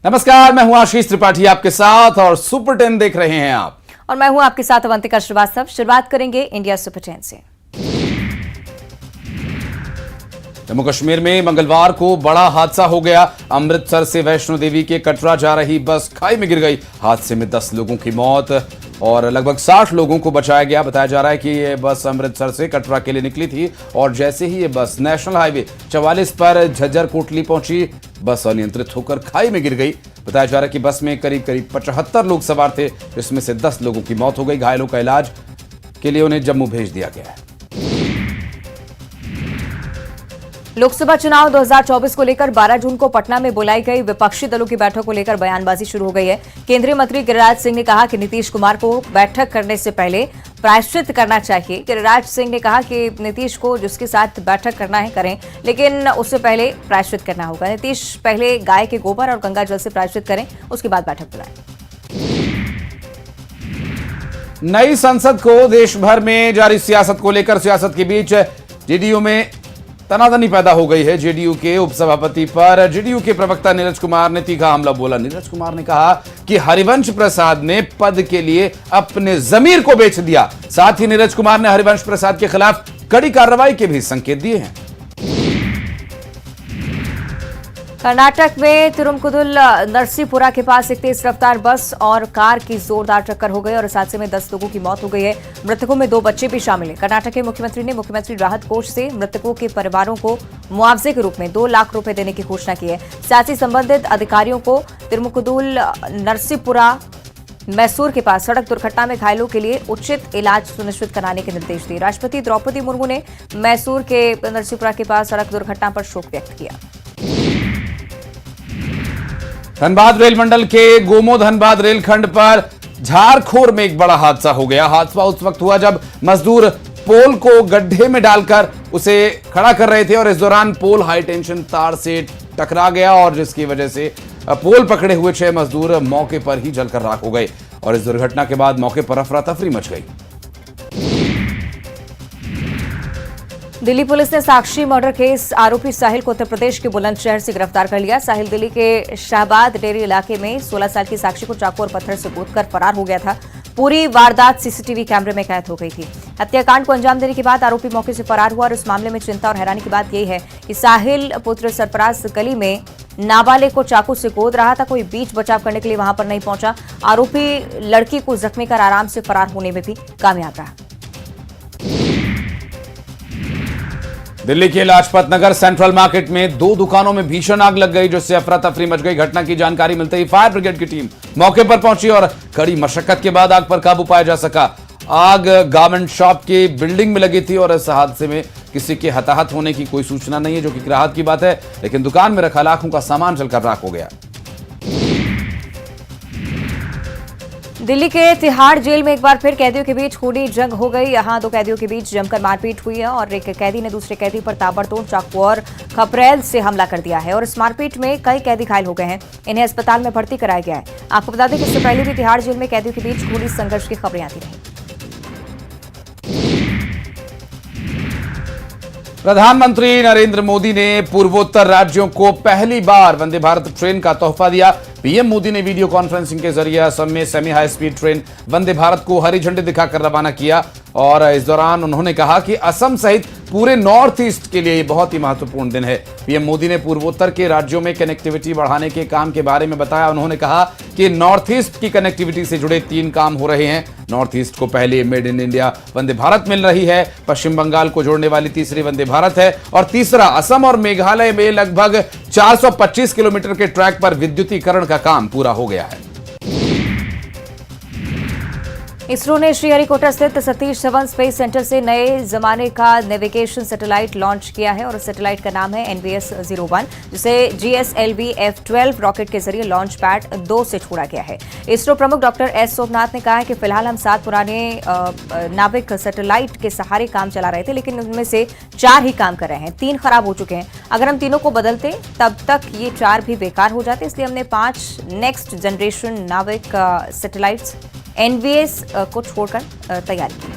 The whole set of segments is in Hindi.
नमस्कार, मैं हूं आशीष त्रिपाठी आपके साथ और सुपर 10 देख रहे हैं आप। और मैं हूं आपके साथ अवंतिका श्रीवास्तव। शुरुआत करेंगे इंडिया सुपर 10 से। जम्मू कश्मीर में मंगलवार को बड़ा हादसा हो गया। अमृतसर से वैष्णो देवी के कटरा जा रही बस खाई में गिर गई। हादसे में 10 लोगों की मौत और लगभग 60 लोगों को बचाया गया। बताया जा रहा है कि ये बस अमृतसर से कटरा के लिए निकली थी और जैसे ही ये बस नेशनल हाईवे 44 पर झज्जर कोटली पहुंची, बस अनियंत्रित होकर खाई में गिर गई। बताया जा रहा है कि बस में करीब 75 लोग सवार थे, जिसमें से 10 लोगों की मौत हो गई। घायलों का इलाज के लिए उन्हें जम्मू भेज दिया गया है। लोकसभा चुनाव 2024 को लेकर 12 जून को पटना में बुलाई गई विपक्षी दलों की बैठक को लेकर बयानबाजी शुरू हो गई है। केंद्रीय मंत्री गिरिराज सिंह ने कहा कि नीतीश कुमार को बैठक करने से पहले प्रायश्चित करना चाहिए। गिरिराज सिंह ने कहा कि नीतीश को जिसके साथ बैठक करना है करें, लेकिन उससे पहले प्रायश्चित करना होगा। नीतीश पहले गाय के गोबर और गंगा जल से प्रायश्चित करें, उसके बाद बैठक बुलाएं। नई संसद को देश भर में जारी सियासत को लेकर सियासत के बीच जेडीयू में तनातनी पैदा हो गई है। जेडीयू के उपसभापति पर जेडीयू के प्रवक्ता नीरज कुमार ने तीखा हमला बोला। नीरज कुमार ने कहा कि हरिवंश प्रसाद ने पद के लिए अपने जमीर को बेच दिया। साथ ही नीरज कुमार ने हरिवंश प्रसाद के खिलाफ कड़ी कार्रवाई के भी संकेत दिए हैं। कर्नाटक में तिरुमकुदुल नरसीपुरा के पास एक तेज रफ्तार बस और कार की जोरदार टक्कर हो गई और इस हादसे में 10 लोगों की मौत हो गई है। मृतकों में 2 बच्चे भी शामिल हैं। कर्नाटक के मुख्यमंत्री ने मुख्यमंत्री राहत कोष से मृतकों के परिवारों को मुआवजे के रूप में 2 लाख रुपए देने की घोषणा की है। साथ ही संबंधित अधिकारियों को तिरुमकुदुल नरसीपुरा मैसूर के पास सड़क दुर्घटना में घायलों के लिए उचित इलाज सुनिश्चित कराने के निर्देश दिए। राष्ट्रपति द्रौपदी मुर्मू ने मैसूर के नरसीपुरा के पास सड़क दुर्घटना पर शोक व्यक्त किया। धनबाद रेल मंडल के गोमो धनबाद रेलखंड पर झारखोर में एक बड़ा हादसा हो गया। हादसा उस वक्त हुआ जब मजदूर पोल को गड्ढे में डालकर उसे खड़ा कर रहे थे और इस दौरान पोल हाई टेंशन तार से टकरा गया और जिसकी वजह से पोल पकड़े हुए 6 मजदूर मौके पर ही जलकर राख हो गए और इस दुर्घटना के बाद मौके पर अफरा तफरी मच गई। दिल्ली पुलिस ने साक्षी मर्डर केस आरोपी साहिल को उत्तर प्रदेश के बुलंदशहर से गिरफ्तार कर लिया। साहिल दिल्ली के शाहबाद डेरी इलाके में 16 साल की साक्षी को चाकू और पत्थर से कूदकर फरार हो गया था। पूरी वारदात सीसीटीवी कैमरे में कैद हो गई थी। हत्याकांड को अंजाम देने के बाद आरोपी मौके से फरार हुआ और इस मामले में चिंता और हैरानी की बात यही है कि साहिल पुत्र सरफराज गली में नाबालिग को चाकू से गोद रहा था। कोई बीच बचाव करने के लिए वहां पर नहीं पहुंचा। आरोपी लड़की को जख्मी कर आराम से फरार होने में भी कामयाब रहा। दिल्ली के लाजपत नगर सेंट्रल मार्केट में 2 दुकानों में भीषण आग लग गई, जिससे अफरा तफरी मच गई। घटना की जानकारी मिलते ही फायर ब्रिगेड की टीम मौके पर पहुंची और कड़ी मशक्कत के बाद आग पर काबू पाया जा सका। आग गारमेंट शॉप की बिल्डिंग में लगी थी और इस हादसे में किसी के हताहत होने की कोई सूचना नहीं है, जो कि राहत की बात है, लेकिन दुकान में रखा लाखों का सामान जलकर राख हो गया। दिल्ली के तिहाड़ जेल में एक बार फिर कैदियों के बीच खूनी जंग हो गई। यहां 2 कैदियों के बीच जमकर मारपीट हुई है और एक कैदी ने दूसरे कैदी पर ताबड़तोड़ चाकू और खपरेल से हमला कर दिया है और इस मारपीट में कई कैदी घायल हो गए हैं। इन्हें अस्पताल में भर्ती कराया गया है। आपको बता दें कि इससे पहले भी तिहाड़ जेल में कैदियों के बीच खूनी संघर्ष की खबरें आती रही। प्रधानमंत्री नरेंद्र मोदी ने पूर्वोत्तर राज्यों को पहली बार वंदे भारत ट्रेन का तोहफा दिया। पीएम मोदी ने वीडियो कॉन्फ्रेंसिंग के जरिए असम में semi high speed train Vande Bharat को हरी झंडी दिखाकर रवाना किया और इस दौरान उन्होंने कहा कि असम सहित पूरे नॉर्थ ईस्ट के लिए बहुत ही महत्वपूर्ण दिन है। पीएम मोदी ने पूर्वोत्तर के राज्यों में कनेक्टिविटी बढ़ाने के काम के बारे में बताया। उन्होंने कहा कि नॉर्थ ईस्ट की कनेक्टिविटी से जुड़े 3 काम हो रहे हैं। नॉर्थ ईस्ट को पहले made in India Vande Bharat मिल रही है, पश्चिम बंगाल को जोड़ने वाली तीसरी वंदे भारत है और तीसरा असम और मेघालय में लगभग 425 किलोमीटर के ट्रैक पर विद्युतीकरण का काम पूरा हो गया है। इसरो ने श्रीहरिकोटा स्थित सतीश धवन स्पेस सेंटर से नए जमाने का नेविगेशन सैटेलाइट लॉन्च किया है और इस सैटेलाइट का नाम है NVS-01, जिसे GSLV F-12 रॉकेट के जरिए लॉन्च पैड 2 से छोड़ा गया है। इसरो प्रमुख डॉक्टर S सोमनाथ ने कहा है कि फिलहाल हम 7 पुराने नाविक सैटेलाइट के सहारे काम चला रहे थे, लेकिन उनमें से 4 ही काम कर रहे हैं, 3 खराब हो चुके हैं। अगर हम तीनों को बदलते तब तक ये 4 भी बेकार हो जाते, इसलिए हमने 5 नेक्स्ट जनरेशन नाविक सैटेलाइट्स NVS को छोड़कर तैयारी की।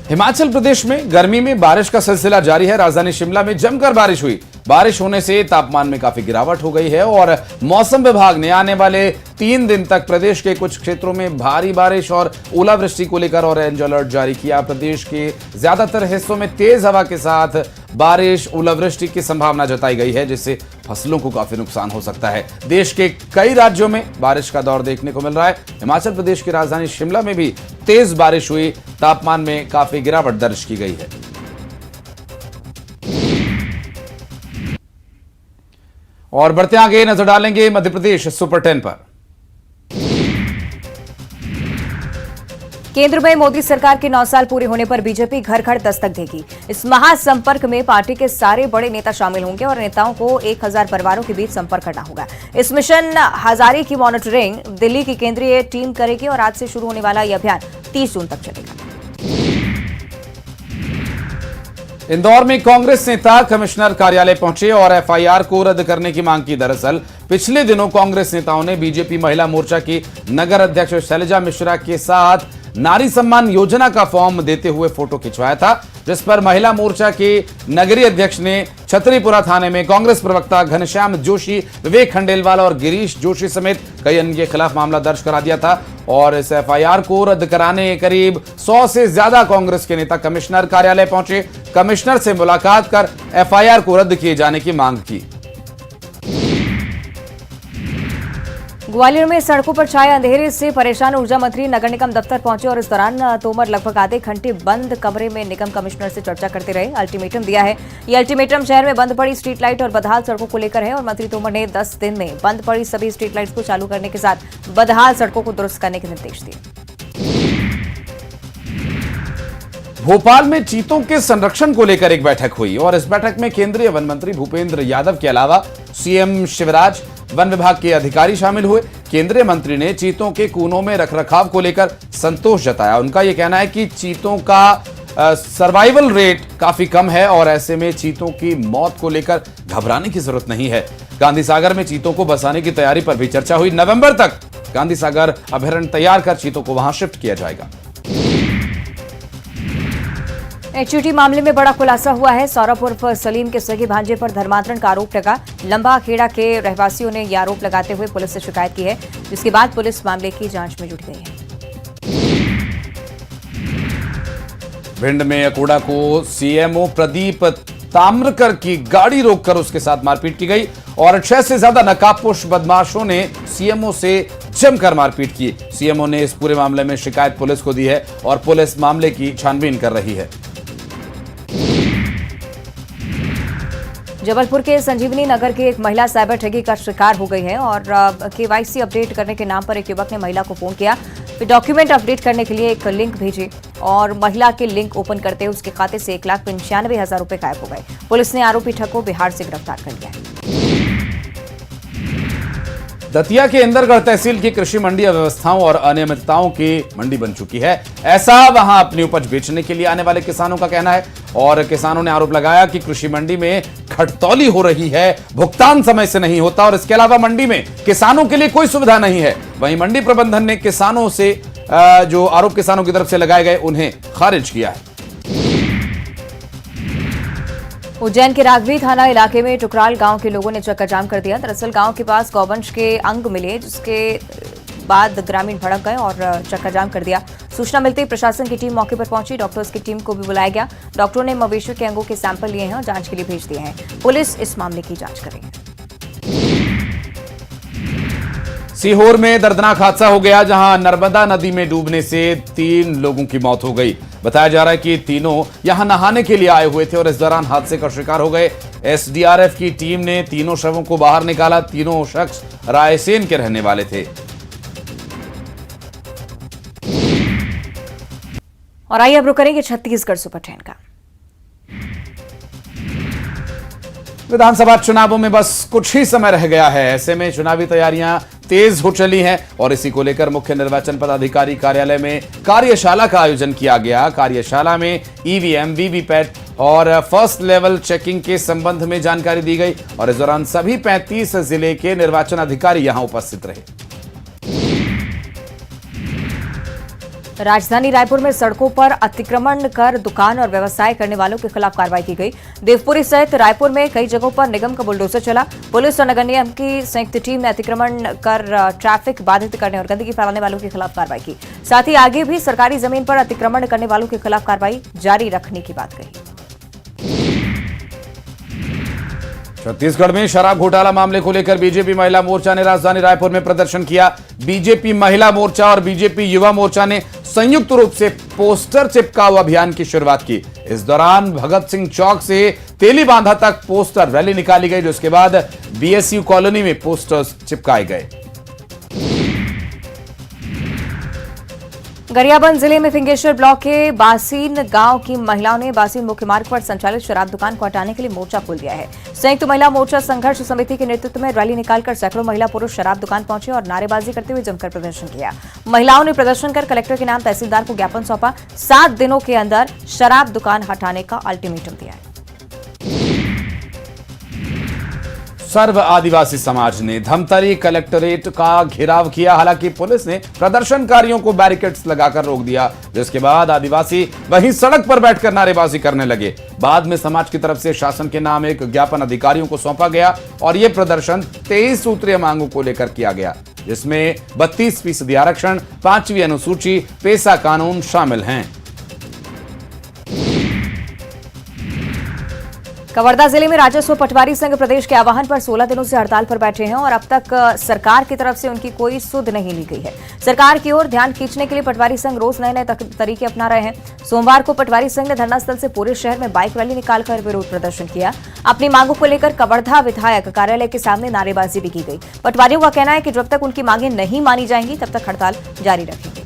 हिमाचल प्रदेश में गर्मी में बारिश का सिलसिला जारी है। राजधानी शिमला में जमकर बारिश हुई। बारिश होने से तापमान में काफी गिरावट हो गई है और मौसम विभाग ने आने वाले 3 दिन तक प्रदेश के कुछ क्षेत्रों में भारी बारिश और ओलावृष्टि को लेकर ऑरेंज अलर्ट जारी किया। प्रदेश के ज्यादातर हिस्सों में तेज हवा के साथ बारिश ओलावृष्टि की संभावना जताई गई है, जिससे फसलों को काफी नुकसान हो सकता है। देश के कई राज्यों में बारिश का दौर देखने को मिल रहा है। हिमाचल प्रदेश की राजधानी शिमला में भी तेज बारिश हुई, तापमान में काफी गिरावट दर्ज की गई है। और बढ़ते आगे नजर डालेंगे मध्य प्रदेश सुपर 10 पर। केंद्र में मोदी सरकार के 9 साल पूरे होने पर बीजेपी घर घर दस्तक देगी। इस महासंपर्क में पार्टी के सारे बड़े नेता शामिल होंगे और नेताओं को 1000 परिवारों के बीच संपर्क करना होगा। इस मिशन हजारे की मॉनिटरिंग दिल्ली की केंद्रीय टीम करेगी और आज से शुरू होने वाला यह अभियान 30 जून तक चलेगा। इंदौर में कांग्रेस नेता कमिश्नर कार्यालय पहुंचे और एफआईआर को रद्द करने की मांग की। दरअसल पिछले दिनों कांग्रेस नेताओं ने बीजेपी महिला मोर्चा की नगर अध्यक्ष शैलजा मिश्रा के साथ नारी सम्मान योजना का फॉर्म देते हुए फोटो खिंचवाया था, जिस पर महिला मोर्चा के नगरीय अध्यक्ष ने छतरीपुरा थाने में कांग्रेस प्रवक्ता घनश्याम जोशी, विवेक खंडेलवाल और गिरीश जोशी समेत कई अन्य के खिलाफ मामला दर्ज करा दिया था। और इस एफआईआर को रद्द कराने करीब 100 से ज्यादा कांग्रेस के नेता कमिश्नर कार्यालय पहुंचे। कमिश्नर से मुलाकात कर एफआईआर को रद्द किए जाने की मांग की। ग्वालियर में सड़कों पर छाए अंधेरे से परेशान ऊर्जा मंत्री नगर निगम दफ्तर पहुंचे और इस दौरान तोमर लगभग आधे घंटे बंद कमरे में निगम कमिश्नर से चर्चा करते रहे। अल्टीमेटम दिया है। यह अल्टीमेटम शहर में बंद पड़ी स्ट्रीट लाइट और बदहाल सड़कों को लेकर है और मंत्री तोमर ने 10 दिन में बंद पड़ी सभी स्ट्रीट लाइट्स को चालू करने के साथ बदहाल सड़कों को दुरुस्त करने के निर्देश दिए। भोपाल में चीतों के संरक्षण को लेकर एक बैठक हुई और इस बैठक में केंद्रीय वन मंत्री भूपेंद्र यादव के अलावा सीएम शिवराज, वन विभाग के अधिकारी शामिल हुए। केंद्रीय मंत्री ने चीतों के कूनों में रखरखाव को लेकर संतोष जताया। उनका यह कहना है कि चीतों का सर्वाइवल रेट काफी कम है और ऐसे में चीतों की मौत को लेकर घबराने की जरूरत नहीं है। गांधी सागर में चीतों को बसाने की तैयारी पर भी चर्चा हुई। नवंबर तक गांधी सागर अभयारण्य तैयार कर चीतों को वहां शिफ्ट किया जाएगा। एचयूटी मामले में बड़ा खुलासा हुआ है। सौरभ उर्फ सलीम के सगे भांजे पर धर्मांतरण का आरोप लगा। लंबा खेड़ा के रहवासियों ने यह आरोप लगाते हुए पुलिस से शिकायत की है, जिसके बाद पुलिस मामले की जांच में जुट गई है। भिंड में अकोड़ा को सीएमओ प्रदीप ताम्रकर की गाड़ी रोककर उसके साथ मारपीट की गई और 6 से ज्यादा नकाबपोश बदमाशों ने सीएमओ से जमकर मारपीट की। सीएमओ ने इस पूरे मामले में शिकायत पुलिस को दी है और पुलिस मामले की छानबीन कर रही है। जबलपुर के संजीवनी नगर की एक महिला साइबर ठगी का शिकार हो गई है और केवाईसी अपडेट करने के नाम पर एक युवक ने महिला को फोन किया, फिर डॉक्यूमेंट अपडेट करने के लिए एक लिंक भेजी और महिला के लिंक ओपन करते उसके खाते से 1,95,000 रुपए गायब हो गए। पुलिस ने आरोपी ठग को बिहार से गिरफ्तार कर लिया है। दतिया के इंदरगढ़ तहसील की कृषि मंडी अव्यवस्थाओं और अनियमितताओं की मंडी बन चुकी है, ऐसा वहां अपनी उपज बेचने के लिए आने वाले किसानों का कहना है। और किसानों ने आरोप लगाया कि कृषि मंडी में खटतौली हो रही है, भुगतान समय से नहीं होता और इसके अलावा मंडी में किसानों के लिए कोई सुविधा नहीं है। वहीं मंडी प्रबंधन ने किसानों से जो आरोप किसानों की तरफ से लगाए गए उन्हें खारिज किया है। उज्जैन के राघवी थाना इलाके में टुकराल गांव के लोगों ने चक्काजाम कर दिया। दरअसल गांव के पास गौवंश के अंग मिले, जिसके बाद ग्रामीण भड़क गए और चक्काजाम कर दिया। सूचना मिलते ही प्रशासन की टीम मौके पर पहुंची। डॉक्टर्स की टीम को भी बुलाया गया। डॉक्टरों ने मवेशियों के अंगों के सैंपल लिए हैं और जांच के लिए भेज दिए हैं। पुलिस इस मामले की जांच कर रही है। सीहोर में दर्दनाक हादसा हो गया, जहां नर्मदा नदी में डूबने से 3 लोगों की मौत हो गई। बताया जा रहा है कि तीनों यहां नहाने के लिए आए हुए थे और इस दौरान हादसे का शिकार हो गए। एसडीआरएफ की टीम ने तीनों शवों को बाहर निकाला। तीनों शख्स रायसेन के रहने वाले थे। और आइए अब रुक करेंगे छत्तीसगढ़ सुपर 10 का। विधानसभा चुनावों में बस कुछ ही समय रह गया है, ऐसे में चुनावी तैयारियां तेज हो चली हैं और इसी को लेकर मुख्य निर्वाचन पदाधिकारी कार्यालय में कार्यशाला का आयोजन किया गया। कार्यशाला में ईवीएम, वीवीपैट और फर्स्ट लेवल चेकिंग के संबंध में जानकारी दी गई और इस दौरान सभी 35 जिले के निर्वाचन अधिकारी यहां उपस्थित रहे। राजधानी रायपुर में सड़कों पर अतिक्रमण कर दुकान और व्यवसाय करने वालों के खिलाफ कार्रवाई की गई। देवपुरी सहित रायपुर में कई जगहों पर निगम का बुलडोजर चला। पुलिस और नगर निगम की संयुक्त टीम ने अतिक्रमण कर ट्रैफिक बाधित करने और गंदगी फैलाने वालों के खिलाफ कार्रवाई की। साथ ही आगे भी सरकारी जमीन पर अतिक्रमण करने वालों के खिलाफ कार्रवाई जारी रखने की बात कही। छत्तीसगढ़ में शराब घोटाला मामले को लेकर बीजेपी महिला मोर्चा ने राजधानी रायपुर में प्रदर्शन किया। बीजेपी महिला मोर्चा और बीजेपी युवा मोर्चा ने संयुक्त रूप से पोस्टर चिपकाओ अभियान की शुरुआत की। इस दौरान भगत सिंह चौक से तेलीबांधा तक पोस्टर रैली निकाली गई, जिसके बाद बीएसयू कॉलोनी में पोस्टर्स चिपकाए गए। गरियाबंद जिले में फिंगेश्वर ब्लॉक के बासीन गांव की महिलाओं ने बासीन मुख्य मार्ग पर संचालित शराब दुकान को हटाने के लिए मोर्चा खोल दिया है। संयुक्त महिला मोर्चा संघर्ष समिति के नेतृत्व में रैली निकालकर सैकड़ों महिला पुरुष शराब दुकान पहुंचे और नारेबाजी करते हुए जमकर प्रदर्शन किया। महिलाओं ने प्रदर्शन कर कलेक्टर के नाम तहसीलदार को ज्ञापन सौंपा। 7 दिनों के अंदर शराब दुकान हटाने का अल्टीमेटम दिया है। सर्व आदिवासी समाज ने धमतरी कलेक्टरेट का घेराव किया। हालांकि पुलिस ने प्रदर्शनकारियों को बैरिकेड्स लगाकर रोक दिया, जिसके बाद आदिवासी वहीं सड़क पर बैठकर नारेबाजी करने लगे। बाद में समाज की तरफ से शासन के नाम एक ज्ञापन अधिकारियों को सौंपा गया और यह प्रदर्शन 23 सूत्रीय मांगों को लेकर किया गया, जिसमें 32% आरक्षण, 5वीं अनुसूची, पेशा कानून शामिल हैं। कवर्धा जिले में राजस्व पटवारी संघ प्रदेश के आह्वान पर 16 दिनों से हड़ताल पर बैठे हैं और अब तक सरकार की तरफ से उनकी कोई सुध नहीं ली गई है। सरकार की ओर ध्यान खींचने के लिए पटवारी संघ रोज नए नए तरीके अपना रहे हैं। सोमवार को पटवारी संघ ने धरना स्थल से पूरे शहर में बाइक रैली निकालकर विरोध प्रदर्शन किया। अपनी मांगों को लेकर कवर्धा विधायक कार्यालय के सामने नारेबाजी भी की गई। पटवारियों का कहना है कि जब तक उनकी मांगे नहीं मानी जाएंगी तब तक हड़ताल जारी रखेंगे।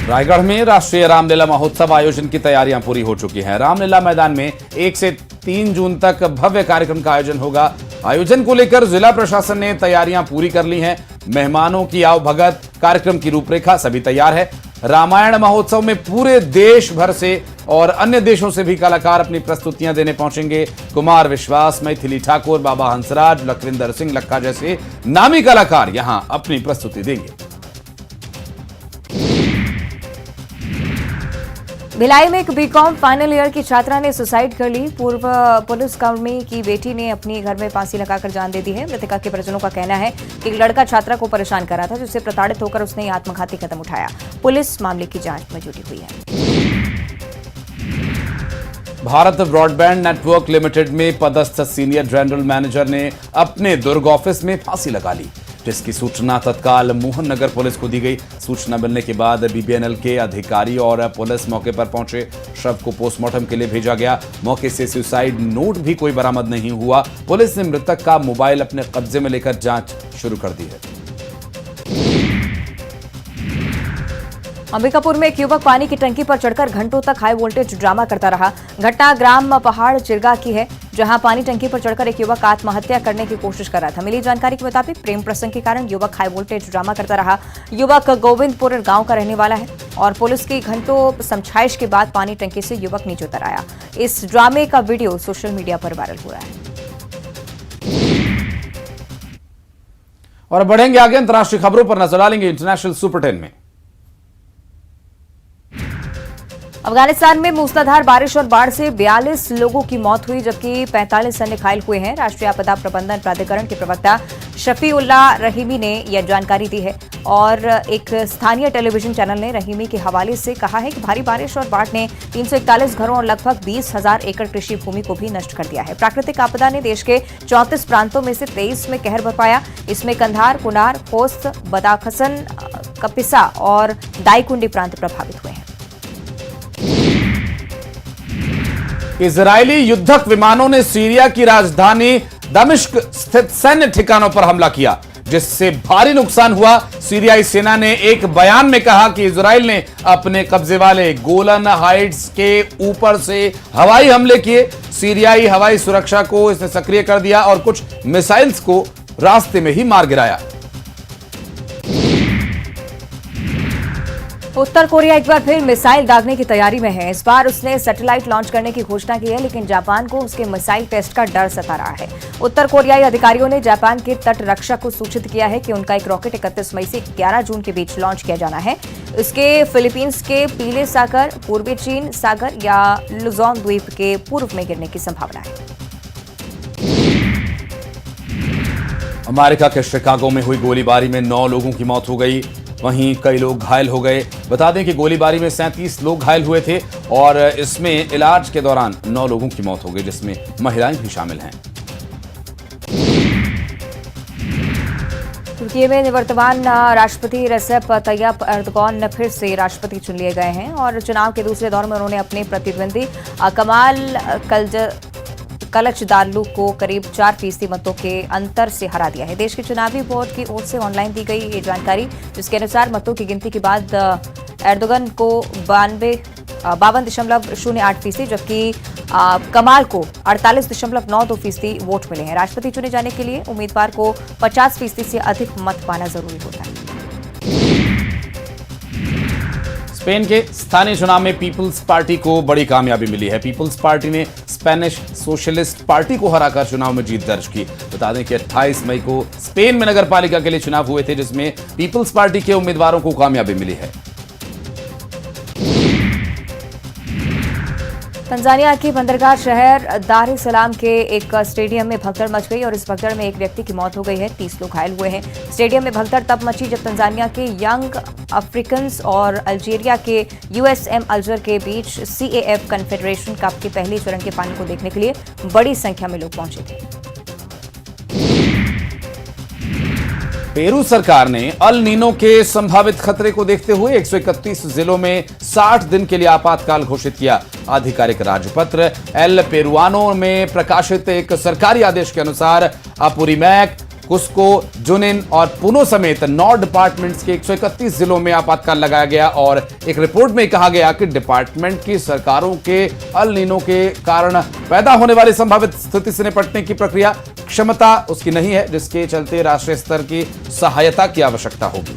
रायगढ़ में राष्ट्रीय रामलीला महोत्सव आयोजन की तैयारियां पूरी हो चुकी हैं। रामलीला मैदान में 1 से 3 जून तक भव्य कार्यक्रम का आयोजन होगा। आयोजन को लेकर जिला प्रशासन ने तैयारियां पूरी कर ली हैं। मेहमानों की आवभगत, कार्यक्रम की रूपरेखा सभी तैयार है। रामायण महोत्सव में पूरे देश भर से और अन्य देशों से भी कलाकार अपनी प्रस्तुतियां देने पहुंचेंगे। कुमार विश्वास, मैथिली ठाकुर, बाबा हंसराज, लखविंदर सिंह लक्का जैसे नामी कलाकार यहां अपनी प्रस्तुति देंगे। भिलाई में एक बीकॉम फाइनल ईयर की छात्रा ने सुसाइड कर ली। पूर्व पुलिसकर्मी की बेटी ने अपनी घर में फांसी लगाकर जान दे दी है। मृतका के परिजनों का कहना है कि एक लड़का छात्रा को परेशान कर रहा था, जिससे प्रताड़ित होकर उसने आत्मघाती कदम उठाया। पुलिस मामले की जांच में जुटी हुई है। भारत ब्रॉडबैंड नेटवर्क लिमिटेड में पदस्थ सीनियर जनरल मैनेजर ने अपने दुर्ग ऑफिस में फांसी लगा ली, जिसकी सूचना तत्काल मोहन नगर पुलिस को दी गई। सूचना मिलने के बाद बीबीएनएल के अधिकारी और पुलिस मौके पर पहुंचे। शव को पोस्टमार्टम के लिए भेजा गया। मौके से सुसाइड नोट भी कोई बरामद नहीं हुआ। पुलिस ने मृतक का मोबाइल अपने कब्जे में लेकर जांच शुरू कर दी है। अंबिकापुर में एक युवक पानी की टंकी पर चढ़कर घंटों तक हाई वोल्टेज ड्रामा करता रहा। घटना ग्राम पहाड़ चिरगा की है, जहां पानी टंकी पर चढ़कर एक युवक आत्महत्या करने की कोशिश कर रहा था। मिली जानकारी के मुताबिक प्रेम प्रसंग के कारण युवक हाई वोल्टेज ड्रामा करता रहा। युवक गोविंदपुर गांव का रहने वाला है और पुलिस की घंटों समझाइश के बाद पानी टंकी से युवक नीचे उतर आया। इस ड्रामे का वीडियो सोशल मीडिया पर वायरल हो रहा है। और बढ़ेंगे आगे अंतर्राष्ट्रीय खबरों पर नजर डालेंगे इंटरनेशनल सुपर 10 में। अफगानिस्तान में मूसलाधार बारिश और बाढ़ से 42 लोगों की मौत हुई, जबकि 45 अन्य घायल हुए हैं। राष्ट्रीय आपदा प्रबंधन प्राधिकरण के प्रवक्ता शफीउल्लाह रहीमी ने यह जानकारी दी है और एक स्थानीय टेलीविजन चैनल ने रहीमी के हवाले से कहा है कि भारी बारिश और बाढ़ ने 341 घरों और लगभग 20,000 एकड़ कृषि भूमि को भी नष्ट कर दिया है। प्राकृतिक आपदा ने देश के 34 प्रांतों में से 23 में कहर बरपाया। इसमें कंधार, कुनार, खोस्त, बदाखसन, कपिसा और दाईकुंडी प्रांत प्रभावित हुए हैं। इजरायली युद्धक विमानों ने सीरिया की राजधानी दमिश्क स्थित सैन्य ठिकानों पर हमला किया, जिससे भारी नुकसान हुआ। सीरियाई सेना ने एक बयान में कहा कि इजराइल ने अपने कब्जे वाले गोलन हाइट्स के ऊपर से हवाई हमले किए। सीरियाई हवाई सुरक्षा को इसने सक्रिय कर दिया और कुछ मिसाइल्स को रास्ते में ही मार गिराया। उत्तर कोरिया एक बार फिर मिसाइल दागने की तैयारी में है। इस बार उसने सैटेलाइट लॉन्च करने की घोषणा की है, लेकिन जापान को उसके मिसाइल टेस्ट का डर सता रहा है। उत्तर कोरियाई अधिकारियों ने जापान के तट रक्षक को सूचित किया है कि उनका एक रॉकेट 31 मई से 11 जून के बीच लॉन्च किया जाना है। इसके फिलीपींस के पीले सागर, पूर्वी चीन सागर या लुजोन द्वीप के पूर्व में गिरने की संभावना है। अमेरिका के शिकागो में हुई गोलीबारी में 9 लोगों की मौत हो गई, वहीं कई लोग घायल हो गए। बता दें कि गोलीबारी में 37 लोग घायल हुए थे और इसमें इलाज के दौरान 9 लोगों की मौत हो गई, जिसमें महिलाएं भी शामिल हैं। तुर्की में निवर्तमान राष्ट्रपति रेसेप तैयप एर्दोगान फिर से राष्ट्रपति चुन लिए गए हैं और चुनाव के दूसरे दौर में उन्होंने अपने प्रतिद्वंदी कमाल कलचदारलू को करीब 4% मतों के अंतर से हरा दिया है। देश के चुनावी बोर्ड की ओर से ऑनलाइन दी गई ये जानकारी, जिसके अनुसार मतों की गिनती के बाद एर्दोगन को 52.08%, जबकि कमाल को 48.92% वोट मिले हैं। राष्ट्रपति चुने जाने के लिए उम्मीदवार को 50% से अधिक मत पाना जरूरी होता है। स्पेन के स्थानीय चुनाव में पीपल्स पार्टी को बड़ी कामयाबी मिली है। पीपल्स पार्टी ने स्पेनिश सोशलिस्ट पार्टी को हराकर चुनाव में जीत दर्ज की। बता दें कि 28 मई को स्पेन में नगरपालिका के लिए चुनाव हुए थे, जिसमें पीपल्स पार्टी के उम्मीदवारों को कामयाबी मिली है। तंजानिया की बंदरगाह शहर दार इस सलाम के एक स्टेडियम में भगदड़ मच गई और इस भगदड़ में एक व्यक्ति की मौत हो गई है, 30 लोग घायल हुए हैं। स्टेडियम में भगदड़ तब मची जब तंजानिया के यंग अफ्रीकन्स और अल्जीरिया के यूएसएम अल्जर के बीच CAF कन्फेडरेशन कप के पहले चरण के फाइनल को देखने के लिए बड़ी संख्या में लोग पहुंचे थे। पेरू सरकार ने अल नीनो के संभावित खतरे को देखते हुए 131 जिलों में 60 दिन के लिए आपातकाल घोषित किया। आधिकारिक राजपत्र एल पेरुआनो में प्रकाशित एक सरकारी आदेश के अनुसार अपुरीमैक, कुस्को, जुनिन और पुनो समेत 9 डिपार्टमेंट्स के 131 जिलों में आपातकाल लगाया गया और एक रिपोर्ट में कहा गया कि डिपार्टमेंट की सरकारों के अल नीनो के कारण पैदा होने वाली संभावित स्थिति से निपटने की प्रक्रिया क्षमता उसकी नहीं है, जिसके चलते राष्ट्रीय स्तर की सहायता की आवश्यकता होगी।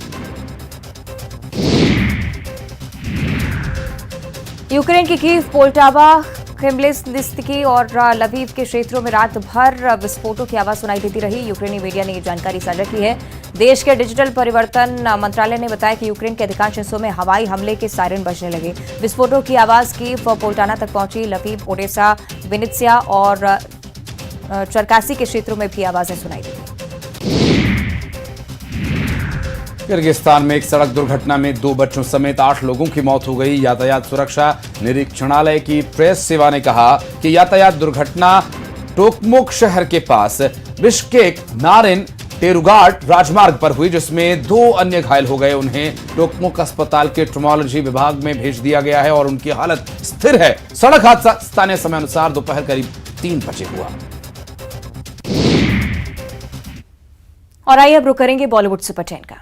यूक्रेन की कीव, पोल्टावा, क्रेमलिन्स्की और लवीव के क्षेत्रों में रात भर विस्फोटों की आवाज सुनाई देती रही। यूक्रेनी मीडिया ने ये जानकारी साझा की है। देश के डिजिटल परिवर्तन मंत्रालय ने बताया कि यूक्रेन के अधिकांश हिस्सों में हवाई हमले के सायरन बजने लगे। विस्फोटों की आवाज कीव, पोल्टाना तक पहुंची। लवीव, ओडेसा, विनित्सिया और चरकासी के क्षेत्रों में भी आवाजें सुनाई दी। किर्गिस्तान में एक सड़क दुर्घटना में 2 बच्चों समेत 8 लोगों की मौत हो गई। यातायात सुरक्षा निरीक्षणालय की प्रेस सेवा ने कहा कि यातायात दुर्घटना टोकमोक शहर के पास बिश्केक नारिन टेरुगाट राजमार्ग पर हुई, जिसमें 2 अन्य घायल हो गए। उन्हें टोकमोक अस्पताल के ट्रोमोलॉजी विभाग में भेज दिया गया है और उनकी हालत स्थिर है। सड़क हादसा स्थानीय समय अनुसार दोपहर करीब 3 बजे हुआ। और आइए अब रुक करेंगे बॉलीवुड सुपर 10 का।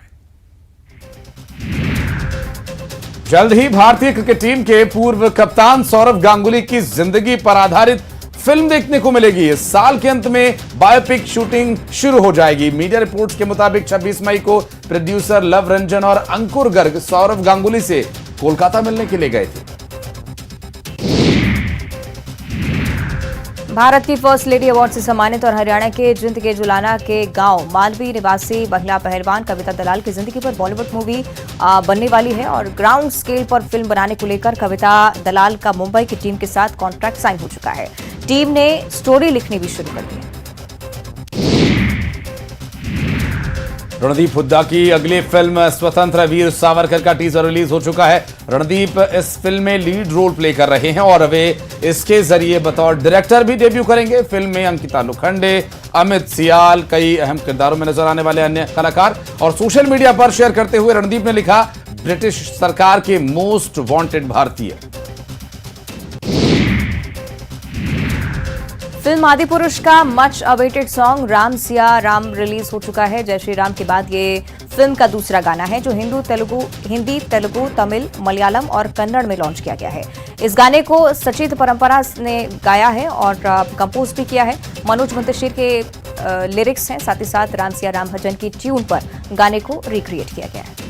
जल्द ही भारतीय क्रिकेट टीम के पूर्व कप्तान सौरव गांगुली की जिंदगी पर आधारित फिल्म देखने को मिलेगी। इस साल के अंत में बायोपिक शूटिंग शुरू हो जाएगी। मीडिया रिपोर्ट्स के मुताबिक 26 मई को प्रोड्यूसर लव रंजन और अंकुर गर्ग सौरव गांगुली से कोलकाता मिलने के लिए गए थे। भारत की फर्स्ट लेडी अवार्ड से सम्मानित और हरियाणा के जिंद के जुलाना के गांव मालवी निवासी महिला पहलवान कविता दलाल की जिंदगी पर बॉलीवुड मूवी बनने वाली है और ग्राउंड स्केल पर फिल्म बनाने को लेकर कविता दलाल का मुंबई की टीम के साथ कॉन्ट्रैक्ट साइन हो चुका है। टीम ने स्टोरी लिखनी भी शुरू कर दी है। रणदीप हुड्डा की अगली फिल्म स्वतंत्र वीर सावरकर का टीजर रिलीज हो चुका है। रणदीप इस फिल्म में लीड रोल प्ले कर रहे हैं और वे इसके जरिए बतौर डायरेक्टर भी डेब्यू करेंगे। फिल्म में अंकिता लोखंडे, अमित सियाल, कई अहम किरदारों में नजर आने वाले अन्य कलाकार। और सोशल मीडिया पर शेयर करते हुए रणदीप ने लिखा, ब्रिटिश सरकार के मोस्ट वांटेड भारतीय। फिल्म आदिपुरुष का much awaited song Ram Siya Ram release हो चुका है। जय श्री राम के बाद ये फिल्म का दूसरा गाना है जो हिंदी, तेलुगु, तमिल, मलयालम और कन्नड़ में लॉन्च किया गया है। इस गाने को सचित परंपरा ने गाया है और कंपोज भी किया है। मनोज मुंतशिर के लिरिक्स हैं, साथ ही साथ राम सिया राम भजन की ट्यून पर गाने को रिक्रिएट किया गया है।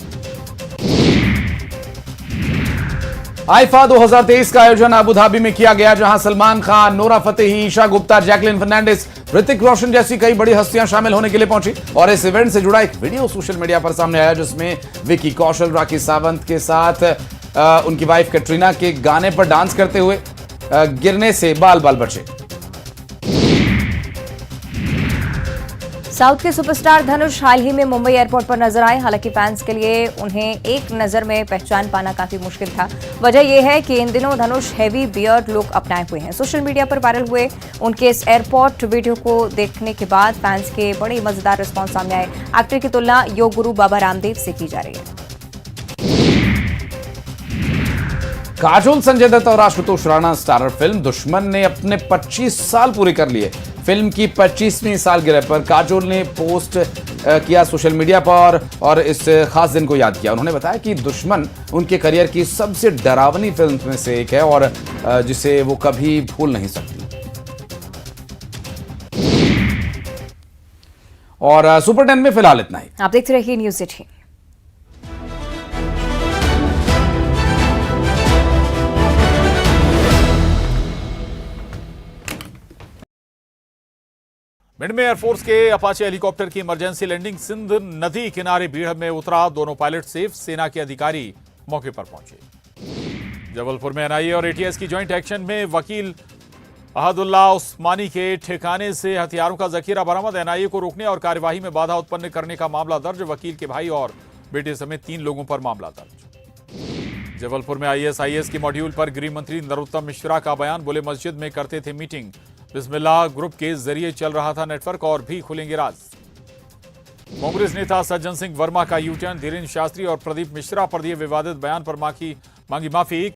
आईफा 2023 का आयोजन अबू धाबी में किया गया, जहां सलमान खान, नोरा फतेही, ईशा गुप्ता, जैकलिन फर्नांडिस, ऋतिक रोशन जैसी कई बड़ी हस्तियां शामिल होने के लिए पहुंची। और इस इवेंट से जुड़ा एक वीडियो सोशल मीडिया पर सामने आया, जिसमें विकी कौशल राखी सावंत के साथ उनकी वाइफ कैटरीना के गाने पर डांस करते हुए गिरने से बाल बाल बचे। साउथ के सुपरस्टार धनुष हाल ही में मुंबई एयरपोर्ट पर नजर आए। हालांकि फैंस के लिए उन्हें एक नजर में पहचान पाना काफी मुश्किल था। वजह यह है कि इन दिनों धनुष हेवी बियर्ड लुक अपनाए हुए हैं। सोशल मीडिया पर वायरल हुए उनके इस एयरपोर्ट वीडियो को देखने के बाद फैंस के बड़े मजेदार रिस्पॉन्स सामने आए। एक्टर की तुलना योग गुरु बाबा रामदेव से की जा रही है। काजोल, संजय दत्त और आशुतोष राणा स्टारर फिल्म दुश्मन ने अपने 25 साल पूरे कर लिए। फिल्म की 25वीं सालगिरह पर काजोल ने पोस्ट किया सोशल मीडिया पर और इस खास दिन को याद किया। उन्होंने बताया कि दुश्मन उनके करियर की सबसे डरावनी फिल्म में से एक है और जिसे वो कभी भूल नहीं सकती। और सुपर 10 में फिलहाल इतना ही। आप देखते रहिए न्यूज़ 18। मिड में एयरफोर्स के अपाचे हेलीकॉप्टर की इमरजेंसी लैंडिंग सिंध नदी किनारे भीड़ में उतरा। दोनों पायलट सेफ, सेना के अधिकारी मौके पर पहुंचे। जबलपुर में एनआईए और एटीएस की ज्वाइंट एक्शन में वकील अहदुल्ला उस्मानी के ठिकाने से हथियारों का जखीरा बरामद। एनआईए को रोकने और कार्यवाही में बाधा उत्पन्न करने का मामला दर्ज। वकील के भाई और बेटे समेत 3 लोगों पर मामला दर्ज। जबलपुर में आईएसआईएस की मॉड्यूल पर गृह मंत्री नरोत्तम मिश्रा का बयान। बोले, मस्जिद में करते थे मीटिंग, बिस्मिल्लाह ग्रुप के जरिए चल रहा था नेटवर्क, और भी खुलेंगे राज। कांग्रेस नेता सज्जन सिंह वर्मा का यूटर्न। धीरेन्द्र शास्त्री और प्रदीप मिश्रा पर दिए विवादित बयान पर मांगी माफी।